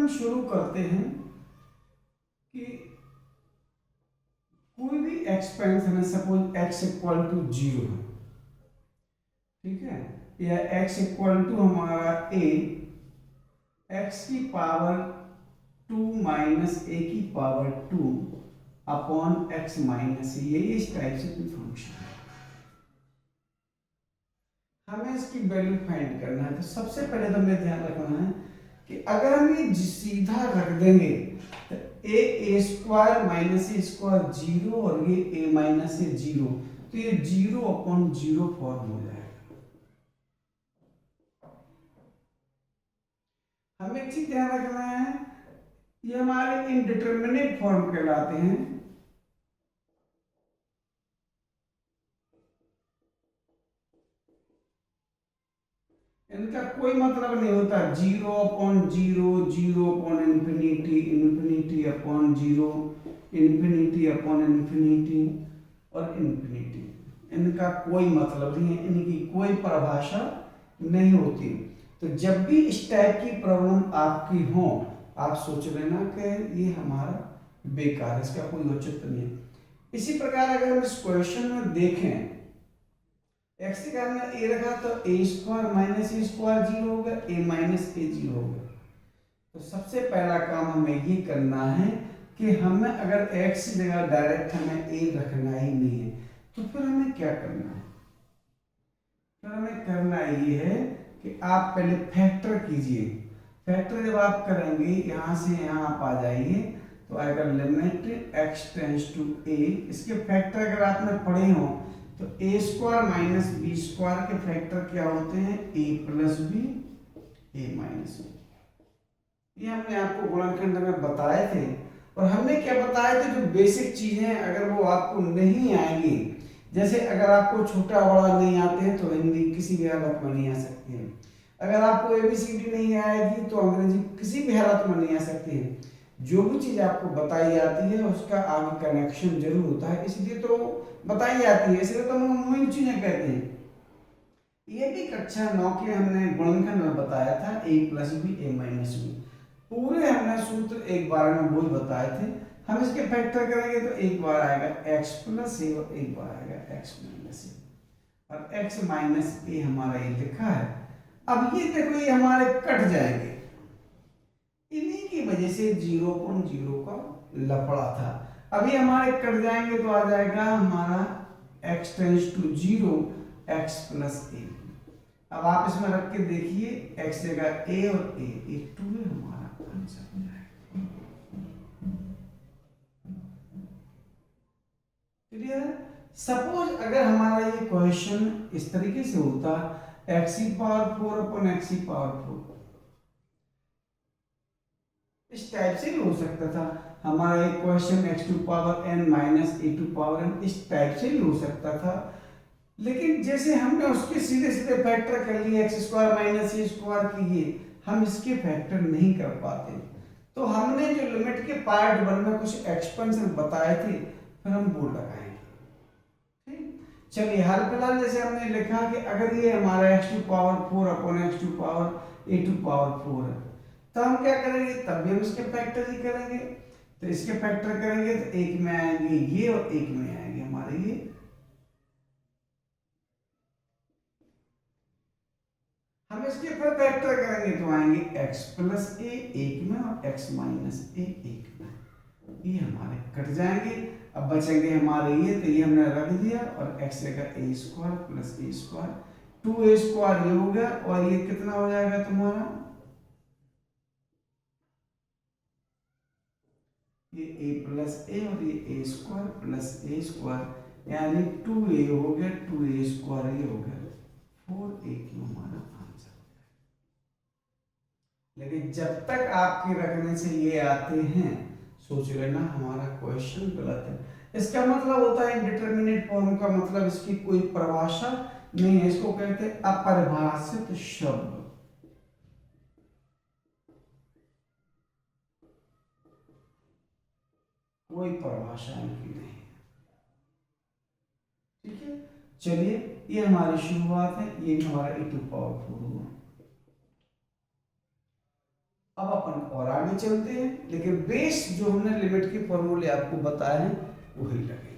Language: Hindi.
हम शुरू करते हैं कि कोई भी एक्सपेंशन है, सपोज x इक्वल टू 0 है, ठीक है, या x इक्वल टू हमारा a, x की पावर 2 माइनस a की पावर 2 अपॉन x माइनस ये इस टाइप से कोई फंक्शन है, हमें इसकी वैल्यू फाइंड करना है। तो सबसे पहले तो हमें ध्यान रखना है कि अगर हम ये सीधा रख देंगे तो ए स्क्वायर माइनस ए स्क्वायर 0 और ये a माइनस ए 0, तो ये 0 अपॉन 0 फॉर्म हो जाएगा। हमें एक चीज ध्यान रखना है, ये हमारे इनडिटरमिनेट फॉर्म कहलाते हैं। इनका कोई मतलब नहीं होता, 0 upon 0, 0 upon infinity, infinity upon 0, infinity upon infinity और इंफिनिटी। इनका कोई मतलब नहीं है, इनकी कोई परिभाषा नहीं होती। तो जब भी इस टाइप की प्रॉब्लम आपकी हो, आप सोच लेना कि ये हमारा बेकार है, इसका कोई औचित्य नहीं है। इसी प्रकार अगर हम इस क्वेश्चन में देखें, एक्स के कारण में ए रखा तो ए स्क्वायर माइनस ए स्क्वायर 0 होगा, ए माइनस ए 0 होगा। तो सबसे पहला काम हमें ये करना है कि हमें अगर एक्स की जगह डायरेक्ट हमें ए रखना ही नहीं है, तो फिर हमें क्या करना है? फिर हमें करना ये है कि आप पहले फैक्टर कीजिए। फैक्टर जब आप करेंगे, यहाँ से यहाँ आप आ जाइए, तो आएगा लिमिट एक्स टेंस टू ए। इसके फैक्टर अगर आपने पढ़े हो तो ए स्क्वायर माइनस बी स्क्वायर के फैक्टर क्या होते हैं? ए प्लस बी, ए माइनस बी। ये हमने आपको गुणनखंड में बताए थे। और हमने क्या बताए थे? जो बेसिक चीजें अगर वो आपको नहीं आएंगी, जैसे अगर आपको छोटा बड़ा नहीं आते हैं तो हिंदी किसी भी हालत में नहीं आ सकती है। अगर आपको एबीसीडी नहीं आएगी तो अंग्रेजी किसी भी हालत में नहीं आ सकती है। जो भी चीज आपको बताई जाती है उसका आगे कनेक्शन जरूर होता है, इसलिए तो बताई जाती है, इसलिए तो हम मूल चीजें कहते हैं। ये भी कक्षा 9 के हमने गुणनखंड में बताया था, ए प्लस बी ए माइनस बी। पूरे हमने सूत्र एक बार में वही बताए थे। हम इसके फैक्टर करेंगे तो एक बार आएगा एक्स प्लस ए और एक बार आएगा एक्स माइनस ए, और एक्स माइनस ए हमारा ये लिखा है। अब ये देखो, ये हमारे कट जाएंगे, इन्हीं की वजह से 0.0 का लफड़ा था। अभी हमारे कट जाएंगे तो आ जाएगा हमारा x tends to 0 x plus A. अब आप इसमें रख के देखिए, x जगह a और a, ये 2 हमारा आंसर हो जाएगा। क्लियर? सपोज अगर हमारा ये क्वेश्चन इस तरीके से होता, x की पावर 4 अपॉन x की पावर 4, इस टाइप से भी हो सकता था। हमारा एक question x to power n minus a to power n, इस टाइप से भी हो सकता था। लेकिन जैसे हमने उसके सीधे सीधे फैक्टर कर लिए, एक्स स्क्वायर माइनस ए स्क्वायर किए, हम इसके फैक्टर नहीं कर पाते। तो हमने जो लिमिट के पार्ट 1 में कुछ एक्सपेंशन बताए थे, फिर हम वो लगाएंगे। ठीक, चलिए हाल फिलहाल जैसे हमने लिखा कि अगर ये हमारा x to power 4 upon x to power a to power 4 है, तो हम क्या करेंगे? तब भी हम इसके फैक्टर ही करेंगे। तो इसके फैक्टर करेंगे तो एक में आएंगे ये और एक में आएंगे हमारे ये। हम इसके फिर फैक्टर करेंगे तो आएंगे x प्लस ए एक में और x माइनस ए एक में, ये हमारे कट जाएंगे। अब बचेंगे हमारे ये, तो ये हमने रख दिया, और x जगह ए स्क्वायर प्लस ए स्क्वायर, 2a स्क्वायर ये हो गया, और ये कितना हो जाएगा तुम्हारा? ये a प्लस ए और ये a square plus A square, यानी 2a हो गया, 2a स्क्वायर ये हो गया, 4a क्यों हमारा आंसर। लेकिन जब तक आपके रखने से ये आते हैं, सोच लेना हमारा क्वेश्चन गलत है। इसका मतलब होता है इंडिटरमिनेट फॉर्म का मतलब इसकी कोई परिभाषा नहीं है, इसको कहते हैं अपरिभाषित शब्द। कोई परिभाषा इनकी नहीं है। ठीक है, चलिए ये हमारी शुरुआत है, ये हमारा e टू पावर 4 हुआ। अब अपन और आगे चलते हैं, लेकिन बेस जो हमने लिमिट के फॉर्मूले आपको बताए हैं वही लगे।